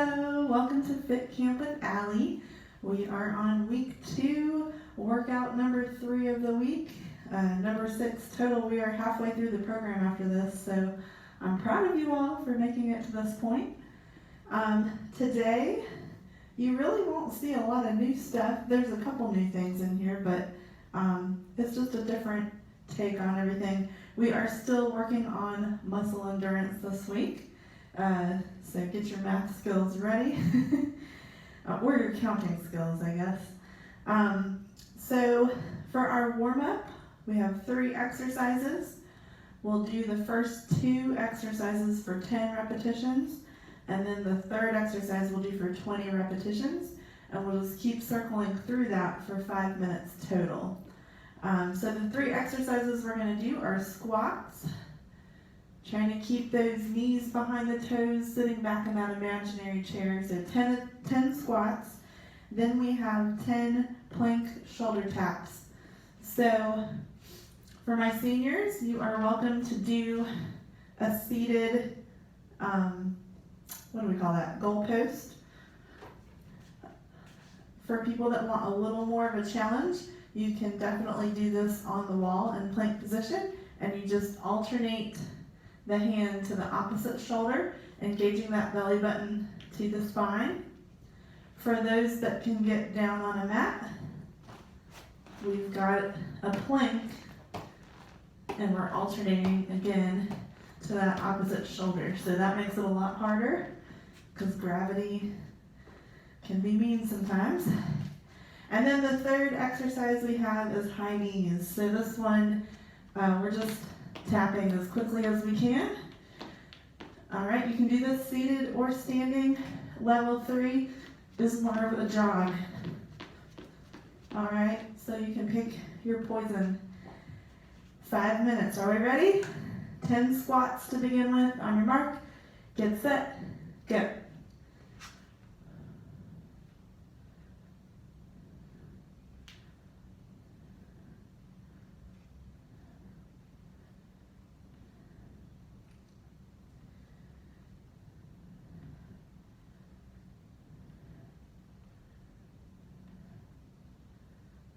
Hello, welcome to Fit Camp with Allie. We are on week 2, workout number 3 of the week, number 6 total. We are halfway through the program after this, so I'm proud of you all for making it to this point. Today, you really won't see a lot of new stuff. There's a couple new things in here, but it's just a different take on everything. We are still working on muscle endurance this week. So get your math skills ready, or your counting skills, I guess. So for our warm-up, we have 3 exercises. We'll do the first 2 exercises for 10 repetitions, and then the third exercise we'll do for 20 repetitions, and we'll just keep circling through that for 5 minutes total. So the 3 exercises we're going to do are squats, trying to keep those knees behind the toes, sitting back in that imaginary chair. So 10 squats. Then we have 10 plank shoulder taps. So for my seniors, you are welcome to do a seated, goal post. For people that want a little more of a challenge, you can definitely do this on the wall in plank position, and you just alternate the hand to the opposite shoulder, engaging that belly button to the spine. For those that can get down on a mat, we've got a plank, and we're alternating again to that opposite shoulder. So that makes it a lot harder because gravity can be mean sometimes. And then the third exercise we have is high knees. So this one, we're just tapping as quickly as we can. All right, you can do this seated or standing. Level 3 is more of a jog. All right, so you can pick your poison. 5 minutes, are we ready? 10 squats to begin with. On your mark, get set, go.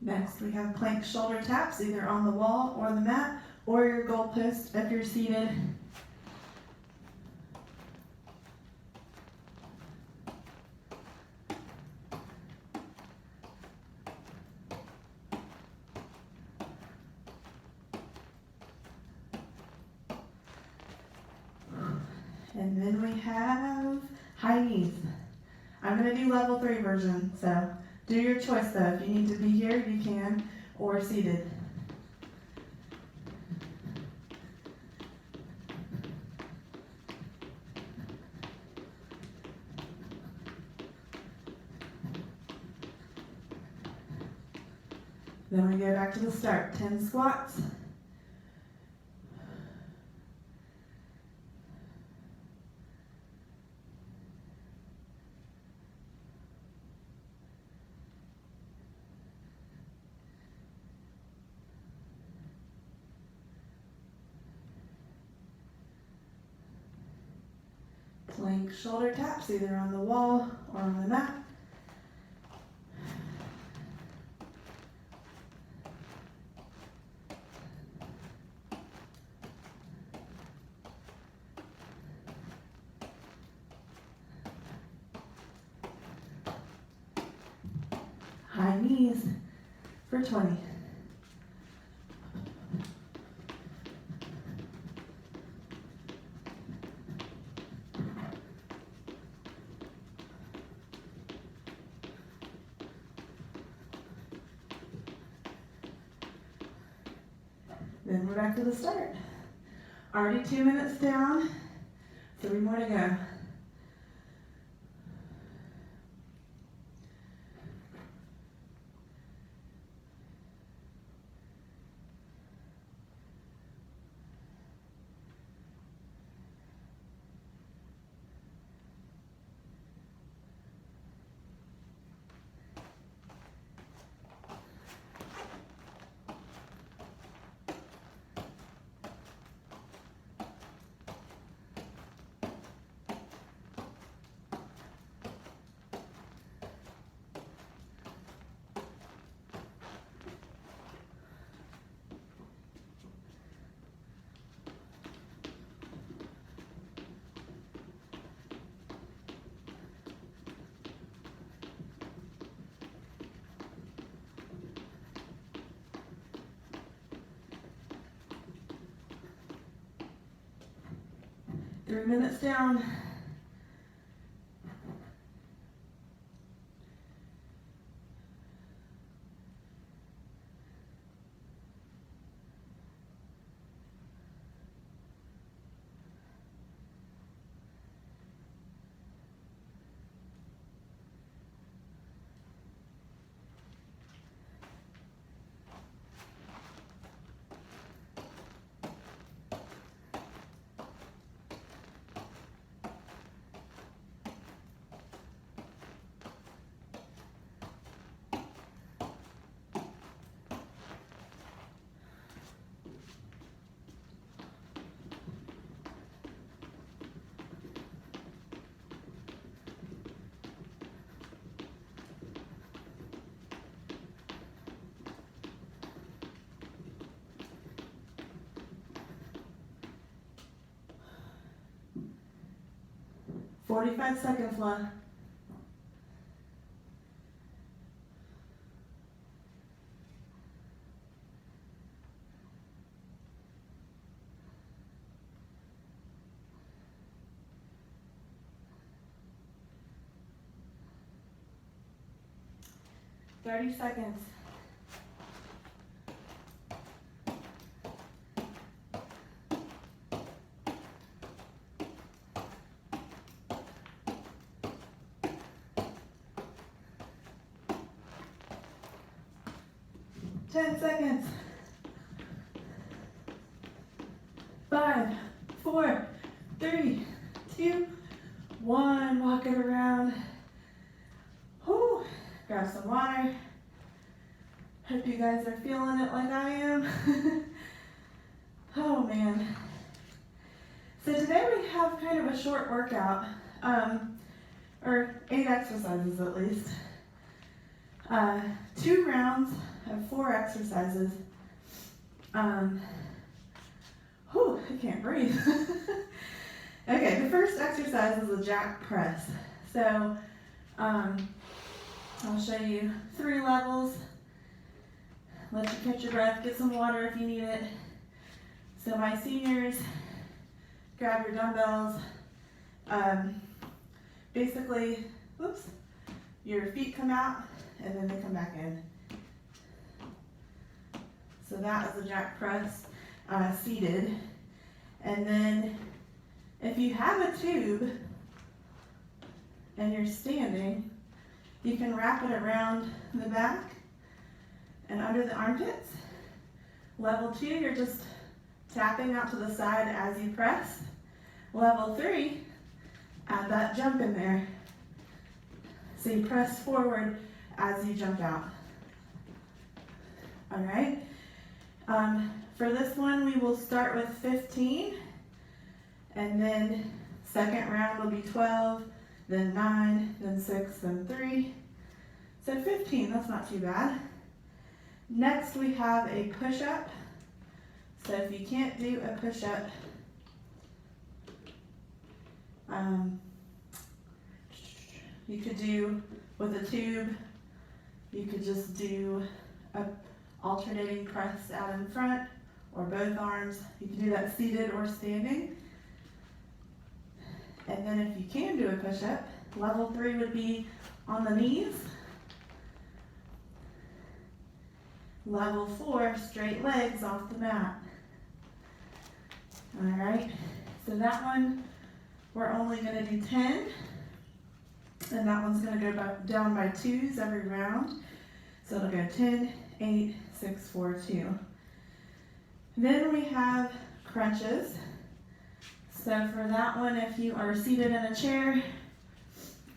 Next, we have plank shoulder taps, either on the wall or the mat, or your goal post if you're seated. And then we have high knees. I'm going to do level 3 version, so do your choice though. If you need to be here, you can, or seated. Then we go back to the start. 10 squats. Plank shoulder taps, either on the wall or on the mat. High knees for 20. Then we're back to the start. Already 2 minutes down, 3 more to go. 3 minutes down. "45 seconds left." "30 seconds." "10 seconds." 5, 4, 3, 2, 1. Walk it around. Whew. Grab some water. Hope you guys are feeling it like I am. Oh man. So today we have kind of a short workout, or 8 exercises at least. 2 rounds of 4 exercises. I can't breathe. Okay, the first exercise is a jack press. So I'll show you 3 levels. Let you catch your breath, get some water if you need it. So my seniors, grab your dumbbells. Basically, your feet come out and then they come back in. So that is a jack press, seated. And then if you have a tube and you're standing, you can wrap it around the back and under the armpits. Level 2, you're just tapping out to the side as you press. Level 3, add that jump in there. So you press forward as you jump out. All right. For this one, we will start with 15, and then second round will be 12, then 9, then 6, then 3. So 15, that's not too bad. Next, we have a push-up. So if you can't do a push-up, you could do with a tube, you could just do a alternating press out in front or both arms. You can do that seated or standing. And then if you can do a push-up, level 3 would be on the knees. Level 4, straight legs off the mat. All right, so that one, we're only gonna do 10. And that one's gonna go down by 2s every round. So it'll go 10, 8, 6, 4, 2. Then we have crunches. So for that one, if you are seated in a chair,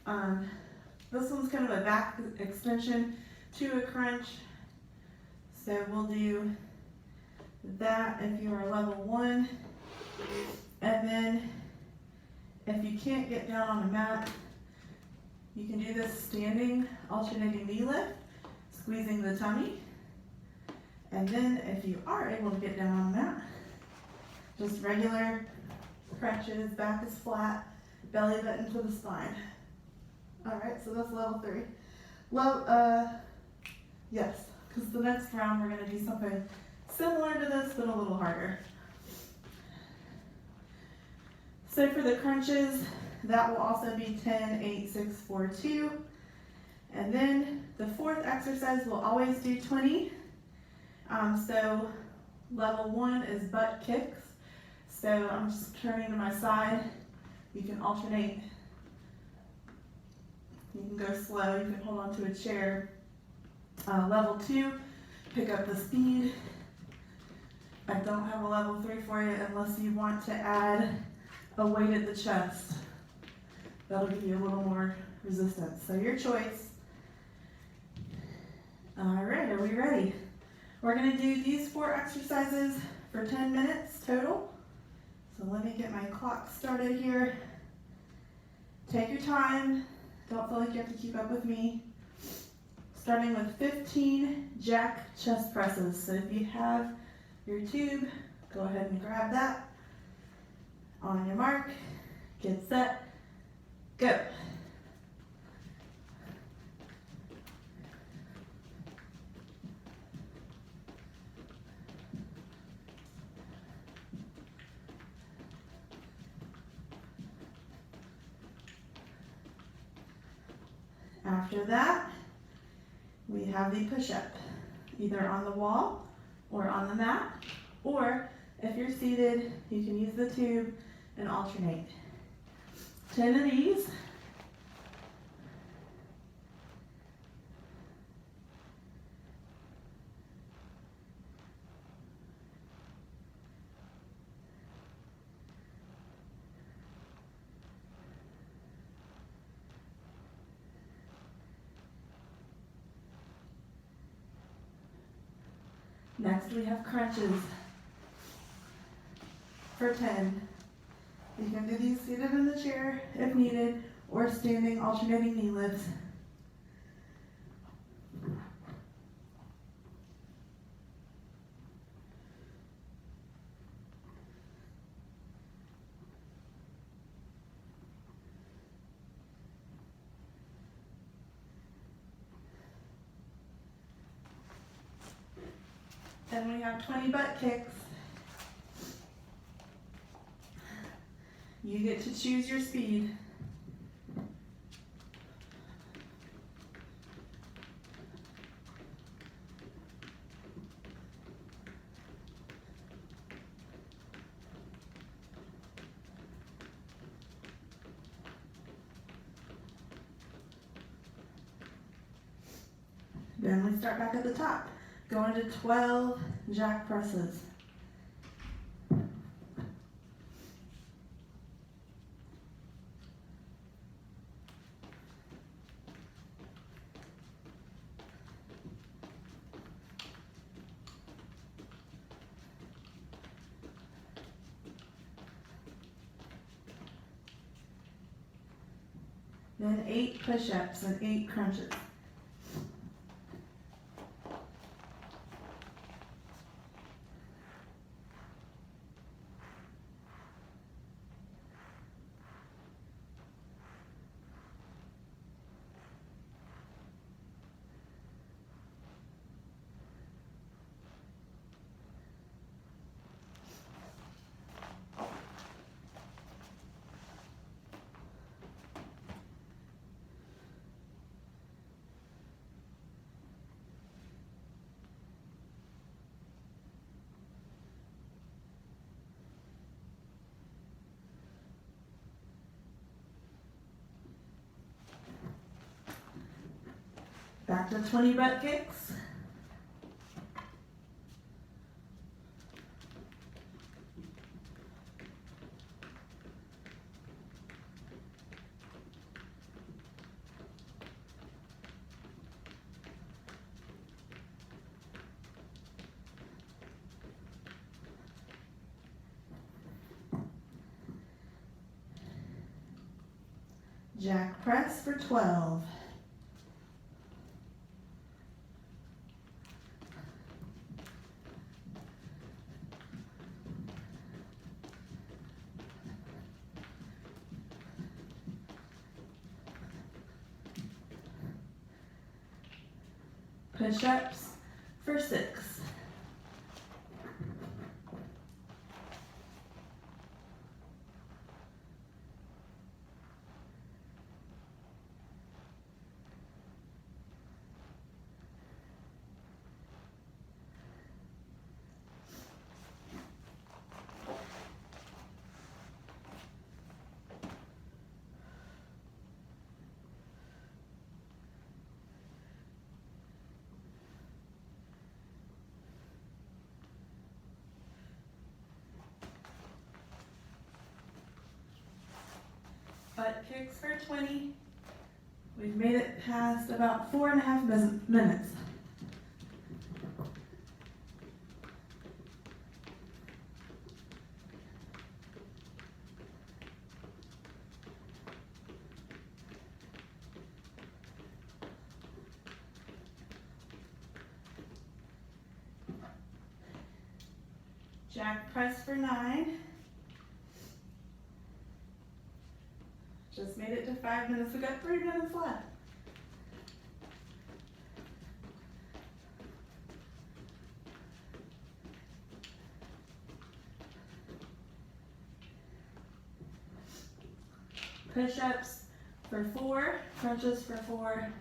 this one's kind of a back extension to a crunch. So we'll do that if you are level 1. And then if you can't get down on a mat, you can do this standing alternating knee lift, squeezing the tummy. And then if you are able to get down on a mat, just regular crunches, back is flat, belly button to the spine. All right, so that's level 3. Yes, because the next round we're gonna do something similar to this, but a little harder. So for the crunches, that will also be 10, 8, 6, 4, 2. And then the fourth exercise we'll always do 20. So level 1 is butt kicks. So I'm just turning to my side. You can alternate. You can go slow. You can hold on to a chair. Level 2, pick up the speed. I don't have a level 3 for you unless you want to add a weight at the chest. That'll give you a little more resistance. So your choice. All right, are we ready? We're going to do these 4 exercises for 10 minutes total. So let me get my clock started here. Take your time. Don't feel like you have to keep up with me. Starting with 15 jack chest presses. So if you have your tube, go ahead and grab that. On your mark, get set, go. After that, we have the push-up, either on the wall or on the mat, or if you're seated, you can use the tube and alternate. 10 of these. Next we have crunches for 10. You can do these seated in the chair if needed, or standing, alternating knee lifts. Then we have 20 butt kicks. You get to choose your speed. Then we start back at the top. Go into 12 jack presses. Then 8 push-ups and 8 crunches. Back to 20 butt kicks. Jack press for 12. Push-ups for 6. Butt kicks for 20. We've made it past about 4.5 minutes. Jack press for 9. Just made it to 5 minutes. We got 3 minutes left. Push-ups for 4, crunches for 4.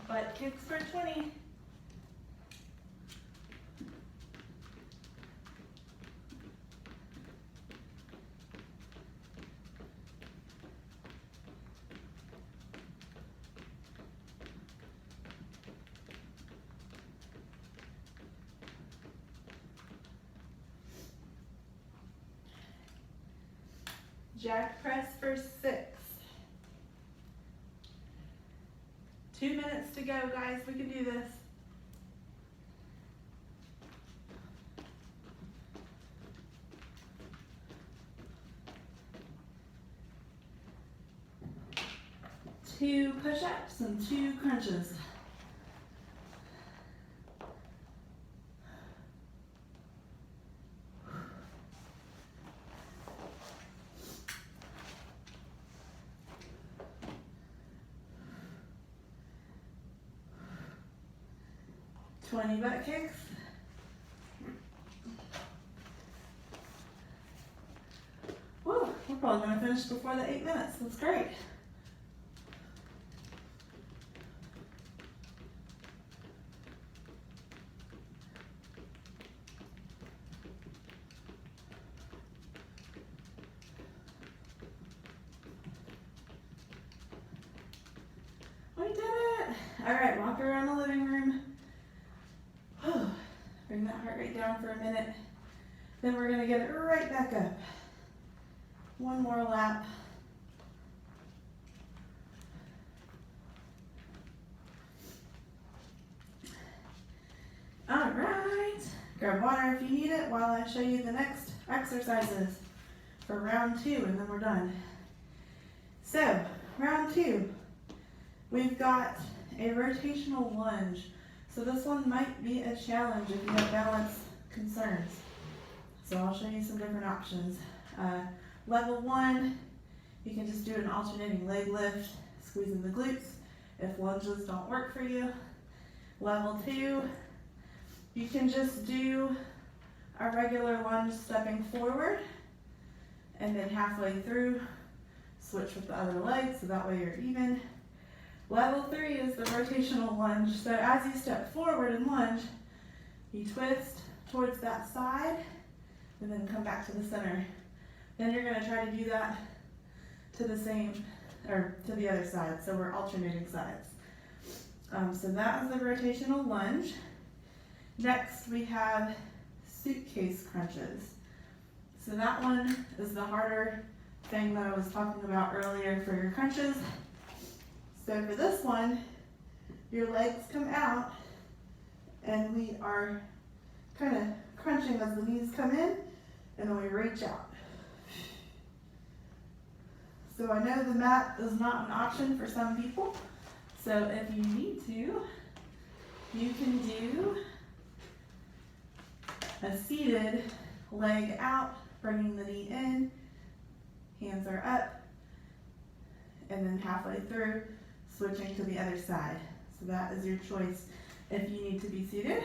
Butt kicks for 20. Jack press for 6. 2 minutes to go, guys. We can do this. Two push-ups and 2 crunches. Twenty butt kicks. Woo, we're probably going to finish before the 8 minutes. That's great. We did it. All right, walk around the living room. Bring that heart rate down for a minute. Then we're going to get it right back up. One more lap. All right. Grab water if you need it while I show you the next exercises for round 2, and then we're done. So, round 2, we've got a rotational lunge. So this one might be a challenge if you have balance concerns. So I'll show you some different options. Level 1, you can just do an alternating leg lift, squeezing the glutes if lunges don't work for you. Level 2, you can just do a regular lunge stepping forward and then halfway through, switch with the other leg so that way you're even. Level 3 is the rotational lunge. So as you step forward and lunge, you twist towards that side and then come back to the center. Then you're going to try to do that to the other side. So we're alternating sides. So that is the rotational lunge. Next we have suitcase crunches. So that one is the harder thing that I was talking about earlier for your crunches. So for this one, your legs come out and we are kind of crunching as the knees come in and then we reach out. So I know the mat is not an option for some people. So if you need to, you can do a seated leg out, bringing the knee in, hands are up, and then halfway through, switching to the other side. So that is your choice if you need to be seated.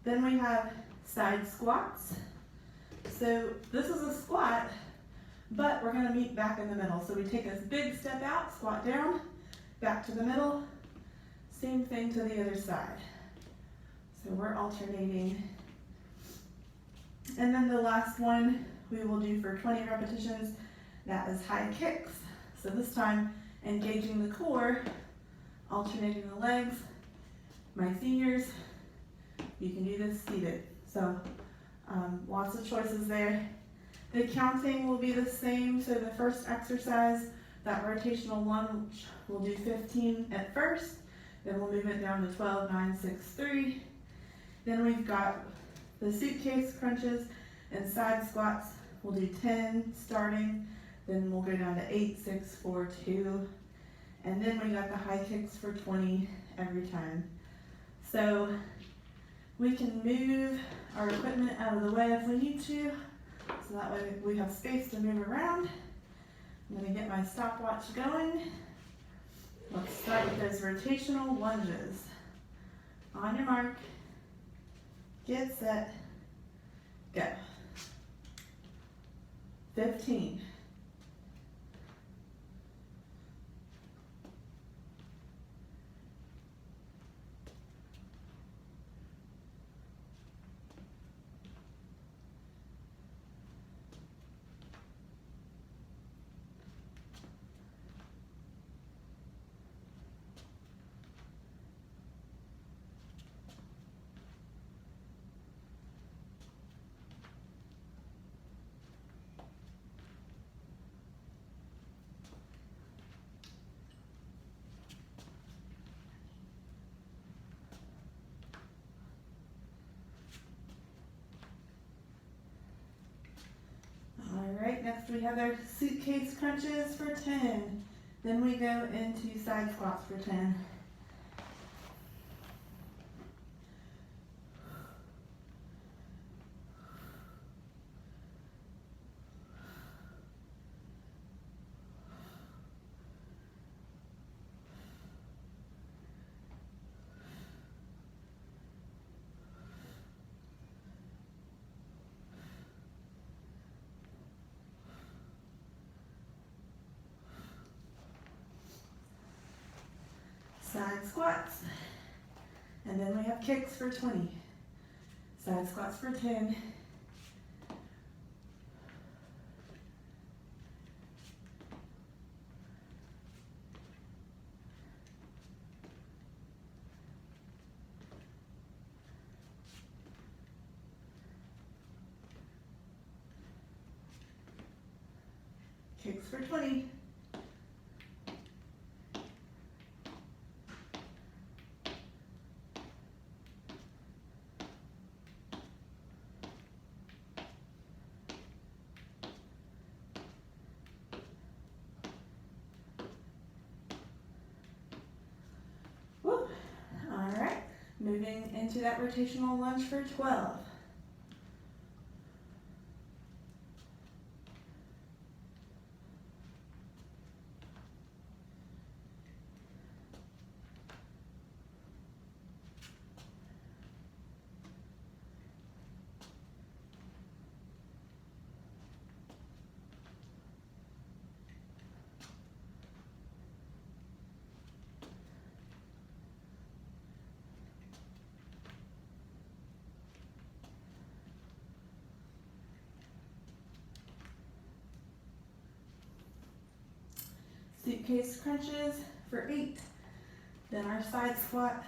Then we have side squats. So this is a squat, but we're going to meet back in the middle. So we take a big step out, squat down, back to the middle, same thing to the other side. So we're alternating. And then the last one we will do for 20 repetitions, that is high kicks. So this time, engaging the core, alternating the legs, my seniors, you can do this seated. So lots of choices there. The counting will be the same. So the first exercise, that rotational lunge, we'll do 15 at first, then we'll move it down to 12, 9, 6, 3. Then we've got the suitcase crunches and side squats. We'll do 10 starting, then we'll go down to 8, 6, 4, 2. And then we got the high kicks for 20 every time. So we can move our equipment out of the way if we need to, so that way we have space to move around. I'm going to get my stopwatch going. Let's start with those rotational lunges. On your mark, get set, go. 15. Alright, next we have our suitcase crunches for 10. Then we go into side squats for 10. Side squats, and then we have kicks for 20. Side squats for 10. Kicks for 20. Moving into that rotational lunge for 12. Suitcase crunches for 8. Then our side squat.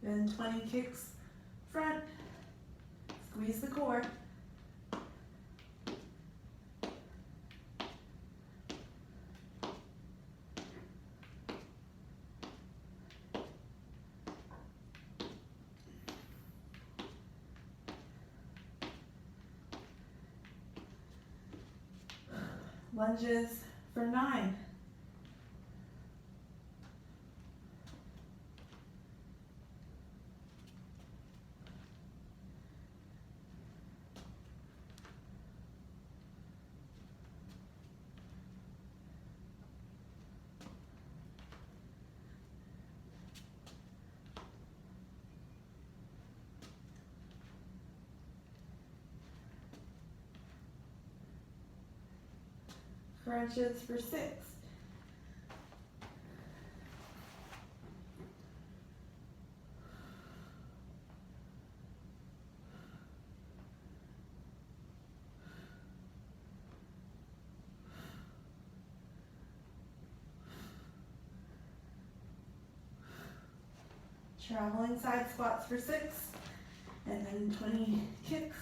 Then 20 kicks front, squeeze the core. lunges for 9. Crunches for 6. Traveling side squats for 6, and then 20 kicks.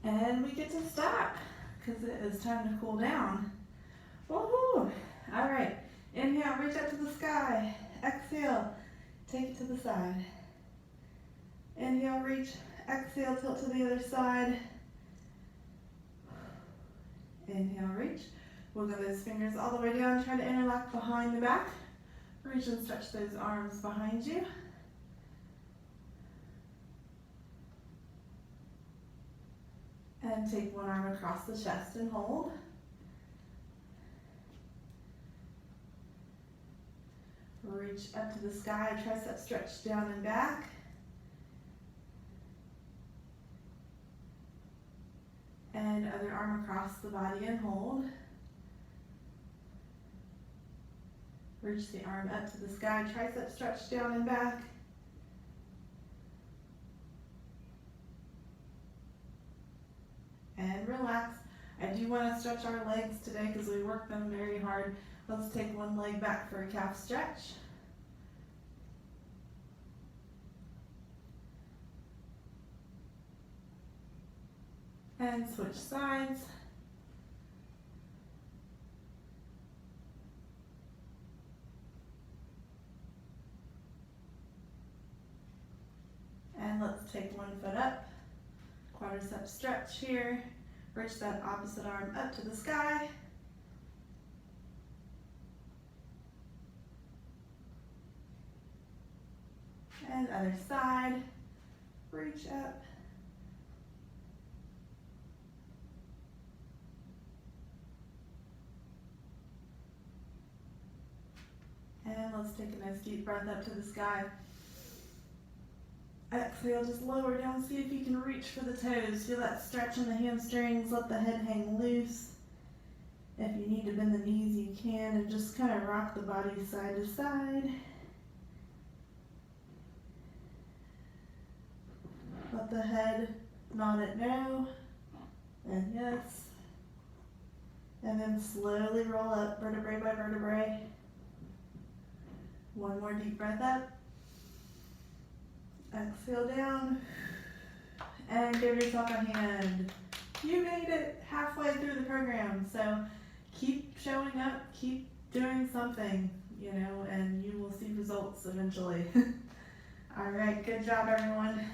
And we get to stop because it is time to cool down. Woohoo! All right, inhale, reach up to the sky. Exhale, take it to the side. Inhale, reach. Exhale, tilt to the other side. Inhale, reach. Wiggle those fingers all the way down. Try to interlock behind the back. Reach and stretch those arms behind you. And take one arm across the chest and hold. Reach up to the sky, tricep stretch down and back. And other arm across the body and hold. Reach the arm up to the sky, tricep stretch down and back. And relax. I do want to stretch our legs today because we worked them very hard. Let's take one leg back for a calf stretch. And switch sides. And let's take one foot up. Quadricep stretch here. Reach that opposite arm up to the sky. And other side. Reach up. And let's take a nice deep breath up to the sky. Exhale, just lower down, see if you can reach for the toes. Feel that stretch in the hamstrings, let the head hang loose. If you need to bend the knees, you can, and just kind of rock the body side to side. Let the head nod at no, and yes. And then slowly roll up, vertebrae by vertebrae. One more deep breath up. Exhale down, and give yourself a hand. You made it halfway through the program, so keep showing up, keep doing something, you know, and you will see results eventually. All right, good job, everyone.